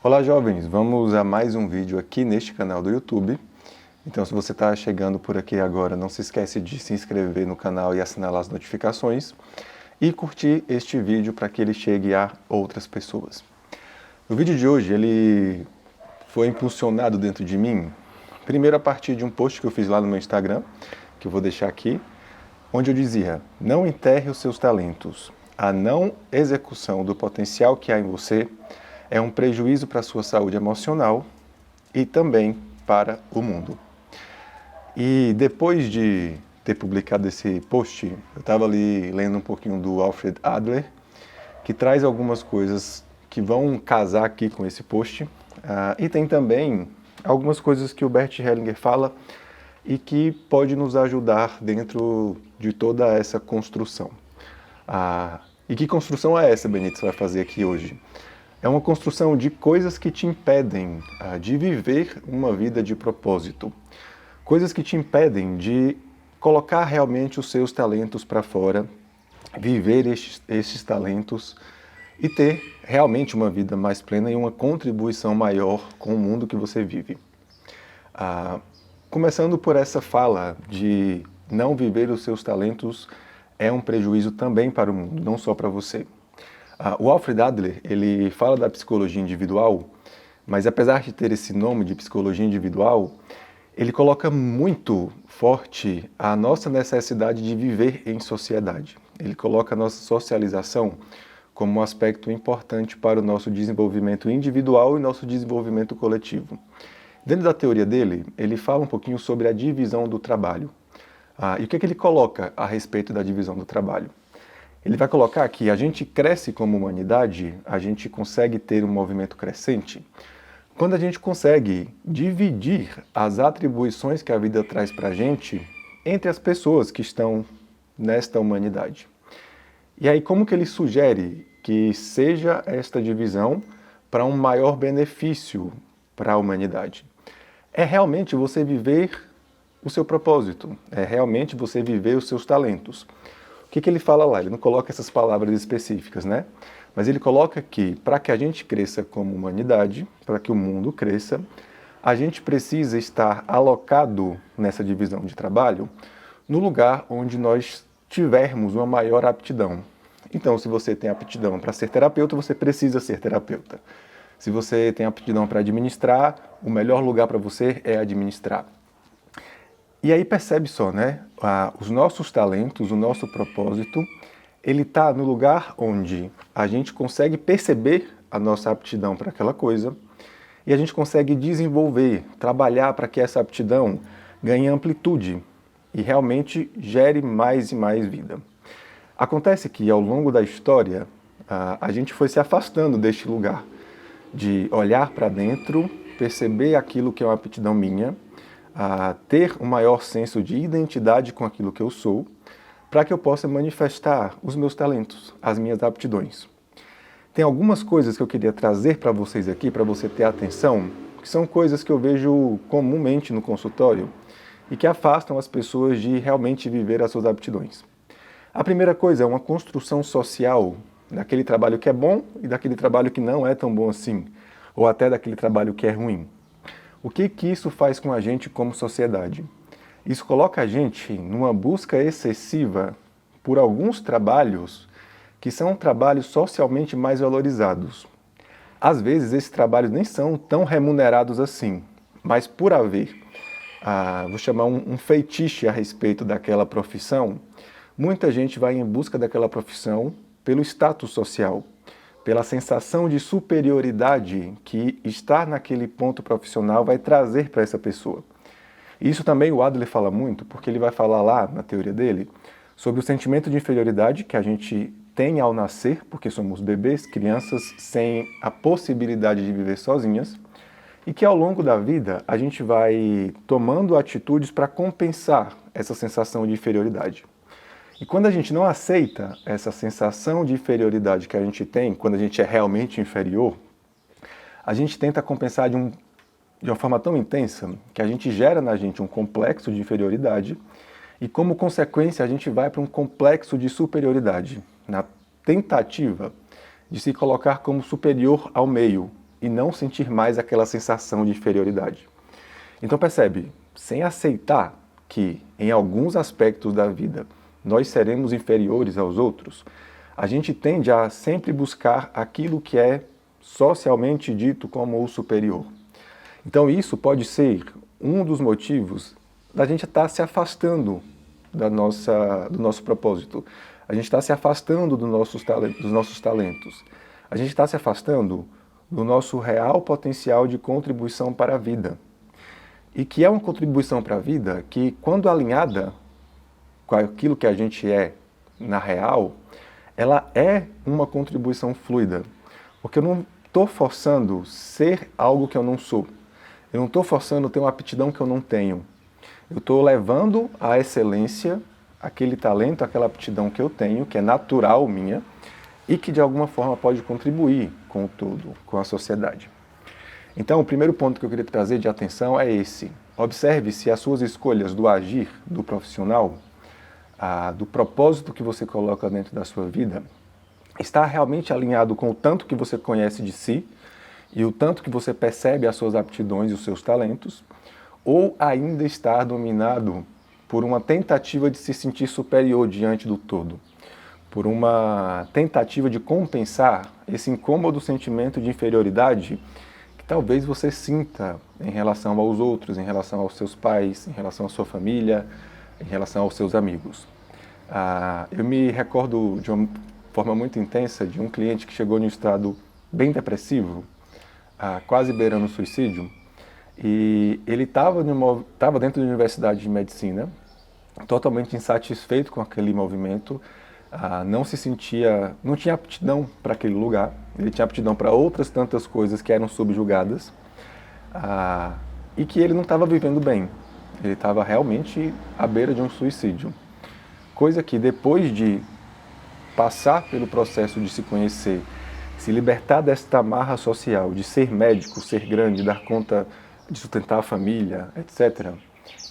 Olá jovens, vamos a mais um vídeo aqui neste canal do YouTube. Então se você está chegando por aqui agora, não se esquece de se inscrever no canal e assinalar as notificações e curtir este vídeo para que ele chegue a outras pessoas. O vídeo de hoje ele foi impulsionado dentro de mim, primeiro a partir de um post que eu fiz lá no meu Instagram, que eu vou deixar aqui, onde eu dizia: não enterre os seus talentos, a não execução do potencial que há em você é um prejuízo para a sua saúde emocional e também para o mundo. E depois de ter publicado esse post, eu estava ali lendo um pouquinho do Alfred Adler, que traz algumas coisas que vão casar aqui com esse post, e tem também algumas coisas que o Bert Hellinger fala e que pode nos ajudar dentro de toda essa construção. E que construção é essa, Benito, que você vai fazer aqui hoje? É uma construção de coisas que te impedem de viver uma vida de propósito. Coisas que te impedem de colocar realmente os seus talentos para fora, viver estes talentos e ter realmente uma vida mais plena e uma contribuição maior com o mundo que você vive. Começando por essa fala de não viver os seus talentos é um prejuízo também para o mundo, não só para você. O Alfred Adler, ele fala da psicologia individual, mas apesar de ter esse nome de psicologia individual, ele coloca muito forte a nossa necessidade de viver em sociedade. Ele coloca a nossa socialização como um aspecto importante para o nosso desenvolvimento individual e nosso desenvolvimento coletivo. Dentro da teoria dele, ele fala um pouquinho sobre a divisão do trabalho. E o que ele coloca a respeito da divisão do trabalho? Ele vai colocar que a gente cresce como humanidade, a gente consegue ter um movimento crescente, quando a gente consegue dividir as atribuições que a vida traz para a gente entre as pessoas que estão nesta humanidade. E aí como que ele sugere que seja esta divisão para um maior benefício para a humanidade? É realmente você viver o seu propósito, é realmente você viver os seus talentos. O que ele fala lá? Ele não coloca essas palavras específicas, né? Mas ele coloca que para que a gente cresça como humanidade, para que o mundo cresça, a gente precisa estar alocado nessa divisão de trabalho no lugar onde nós tivermos uma maior aptidão. Então, se você tem aptidão para ser terapeuta, você precisa ser terapeuta. Se você tem aptidão para administrar, o melhor lugar para você é administrar. E aí percebe só, né? Os nossos talentos, o nosso propósito, ele está no lugar onde a gente consegue perceber a nossa aptidão para aquela coisa e a gente consegue desenvolver, trabalhar para que essa aptidão ganhe amplitude e realmente gere mais e mais vida. Acontece que ao longo da história a gente foi se afastando deste lugar de olhar para dentro, perceber aquilo que é uma aptidão minha, ter um maior senso de identidade com aquilo que eu sou, para que eu possa manifestar os meus talentos, as minhas aptidões. Tem algumas coisas que eu queria trazer para vocês aqui, para você ter atenção, que são coisas que eu vejo comumente no consultório e que afastam as pessoas de realmente viver as suas aptidões. A primeira coisa é uma construção social daquele trabalho que é bom e daquele trabalho que não é tão bom assim, ou até daquele trabalho que é ruim. O que isso faz com a gente como sociedade? Isso coloca a gente numa busca excessiva por alguns trabalhos que são trabalhos socialmente mais valorizados. Às vezes esses trabalhos nem são tão remunerados assim, mas por haver, vou chamar um feitiço a respeito daquela profissão, muita gente vai em busca daquela profissão pelo status social, pela sensação de superioridade que estar naquele ponto profissional vai trazer para essa pessoa. Isso também o Adler fala muito, porque ele vai falar lá, na teoria dele, sobre o sentimento de inferioridade que a gente tem ao nascer, porque somos bebês, crianças sem a possibilidade de viver sozinhas, e que ao longo da vida a gente vai tomando atitudes para compensar essa sensação de inferioridade. E quando a gente não aceita essa sensação de inferioridade que a gente tem, quando a gente é realmente inferior, a gente tenta compensar de uma forma tão intensa que a gente gera na gente um complexo de inferioridade e, como consequência, a gente vai para um complexo de superioridade, na tentativa de se colocar como superior ao meio, e não sentir mais aquela sensação de inferioridade. Então percebe, sem aceitar que em alguns aspectos da vida nós seremos inferiores aos outros, a gente tende a sempre buscar aquilo que é socialmente dito como o superior. Então isso pode ser um dos motivos da gente estar se afastando do nosso propósito. A gente está se afastando dos nossos talentos. A gente está se afastando do nosso real potencial de contribuição para a vida. E que é uma contribuição para a vida que, quando alinhada com aquilo que a gente é na real, ela é uma contribuição fluida. Porque eu não estou forçando ser algo que eu não sou. Eu não estou forçando ter uma aptidão que eu não tenho. Eu estou levando à excelência aquele talento, aquela aptidão que eu tenho, que é natural minha, e que de alguma forma pode contribuir com o todo, com a sociedade. Então, o primeiro ponto que eu queria trazer de atenção é esse. Observe se as suas escolhas do agir, do profissional, do propósito que você coloca dentro da sua vida, está realmente alinhado com o tanto que você conhece de si e o tanto que você percebe as suas aptidões e os seus talentos, ou ainda está dominado por uma tentativa de se sentir superior diante do todo, por uma tentativa de compensar esse incômodo sentimento de inferioridade que talvez você sinta em relação aos outros, em relação aos seus pais, em relação à sua família, em relação aos seus amigos. Eu me recordo de uma forma muito intensa de um cliente que chegou em um estado bem depressivo, quase beirando o suicídio, e ele estava dentro da Universidade de Medicina, totalmente insatisfeito com aquele movimento, não tinha aptidão para aquele lugar, ele tinha aptidão para outras tantas coisas que eram subjugadas, e que ele não estava vivendo bem, ele estava realmente à beira de um suicídio. Coisa que depois de passar pelo processo de se conhecer, se libertar desta amarra social, de ser médico, ser grande, dar conta de sustentar a família, etc.,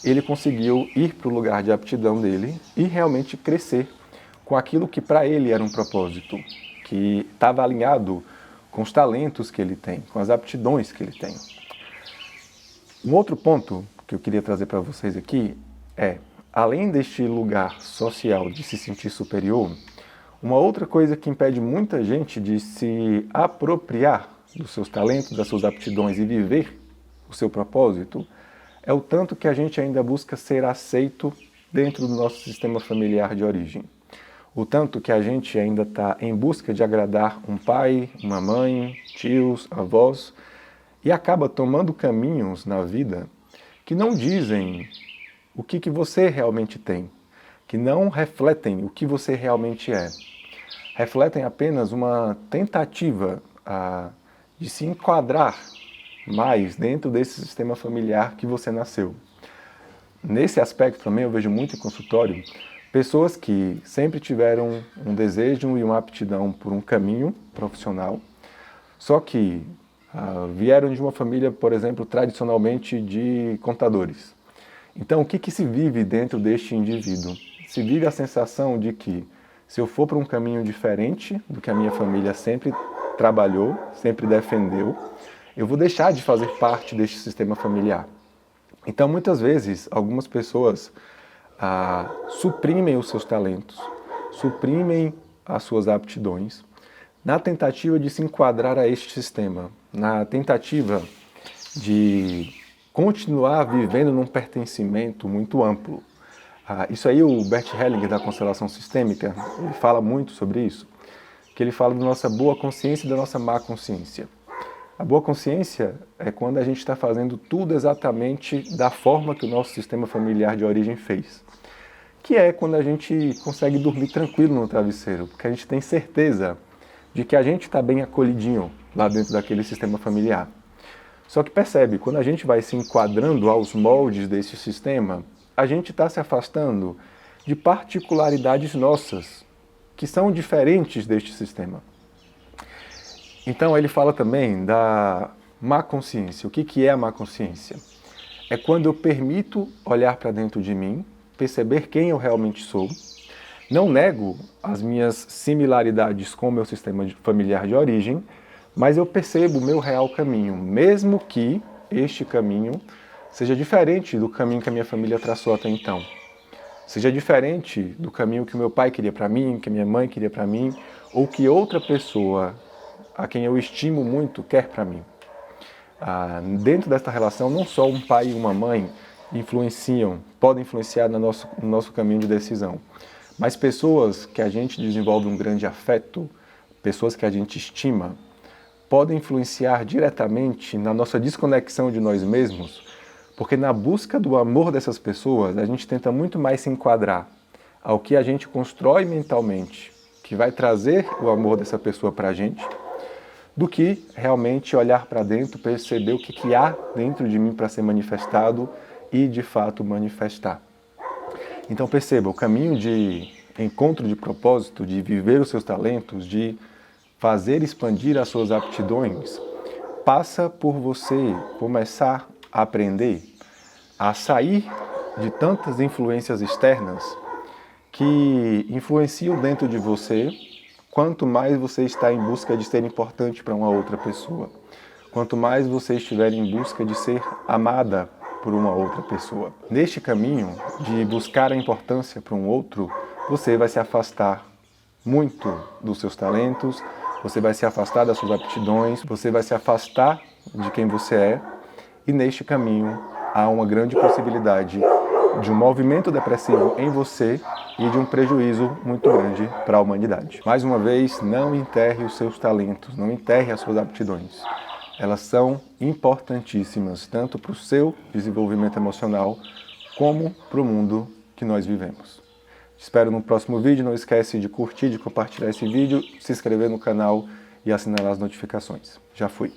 ele conseguiu ir para o lugar de aptidão dele e realmente crescer com aquilo que para ele era um propósito, que estava alinhado com os talentos que ele tem, com as aptidões que ele tem. Um outro ponto que eu queria trazer para vocês aqui é, além deste lugar social de se sentir superior, uma outra coisa que impede muita gente de se apropriar dos seus talentos, das suas aptidões e viver o seu propósito, é o tanto que a gente ainda busca ser aceito dentro do nosso sistema familiar de origem. O tanto que a gente ainda está em busca de agradar um pai, uma mãe, tios, avós, e acaba tomando caminhos na vida que não dizem o que você realmente tem, que não refletem o que você realmente é. Refletem apenas uma tentativa de se enquadrar mais dentro desse sistema familiar que você nasceu. Nesse aspecto também eu vejo muito em consultório pessoas que sempre tiveram um desejo e uma aptidão por um caminho profissional, só que vieram de uma família, por exemplo, tradicionalmente de contadores. Então, o que se vive dentro deste indivíduo? Se vive a sensação de que, se eu for para um caminho diferente do que a minha família sempre trabalhou, sempre defendeu, eu vou deixar de fazer parte deste sistema familiar. Então, muitas vezes, algumas pessoas suprimem os seus talentos, suprimem as suas aptidões, na tentativa de se enquadrar a este sistema, na tentativa de continuar vivendo num pertencimento muito amplo. Isso aí o Bert Hellinger, da Constelação Sistêmica, ele fala muito sobre isso, que ele fala da nossa boa consciência e da nossa má consciência. A boa consciência é quando a gente está fazendo tudo exatamente da forma que o nosso sistema familiar de origem fez. Que é quando a gente consegue dormir tranquilo no travesseiro, porque a gente tem certeza de que a gente está bem acolhidinho lá dentro daquele sistema familiar. Só que percebe, quando a gente vai se enquadrando aos moldes desse sistema, a gente está se afastando de particularidades nossas, que são diferentes deste sistema. Então ele fala também da má consciência. O que é a má consciência? É quando eu permito olhar para dentro de mim, perceber quem eu realmente sou, não nego as minhas similaridades com o meu sistema familiar de origem, mas eu percebo o meu real caminho, mesmo que este caminho seja diferente do caminho que a minha família traçou até então. Seja diferente do caminho que o meu pai queria para mim, que a minha mãe queria para mim, ou que outra pessoa, a quem eu estimo muito, quer para mim. Dentro desta relação, não só um pai e uma mãe podem influenciar no nosso caminho de decisão, mas pessoas que a gente desenvolve um grande afeto, pessoas que a gente estima, podem influenciar diretamente na nossa desconexão de nós mesmos, porque na busca do amor dessas pessoas, a gente tenta muito mais se enquadrar ao que a gente constrói mentalmente, que vai trazer o amor dessa pessoa para a gente, do que realmente olhar para dentro, perceber o que há dentro de mim para ser manifestado e, de fato, manifestar. Então perceba, o caminho de encontro de propósito, de viver os seus talentos, de fazer expandir as suas aptidões, passa por você começar a aprender a sair de tantas influências externas que influenciam dentro de você. Quanto mais você está em busca de ser importante para uma outra pessoa, quanto mais você estiver em busca de ser amada por uma outra pessoa. Neste caminho de buscar a importância para um outro, você vai se afastar muito dos seus talentos, você vai se afastar das suas aptidões, você vai se afastar de quem você é, e neste caminho há uma grande possibilidade de um movimento depressivo em você e de um prejuízo muito grande para a humanidade. Mais uma vez, não enterre os seus talentos, não enterre as suas aptidões. Elas são importantíssimas, tanto para o seu desenvolvimento emocional, como para o mundo que nós vivemos. Te espero no próximo vídeo. Não esquece de curtir, de compartilhar esse vídeo, se inscrever no canal e assinar as notificações. Já fui!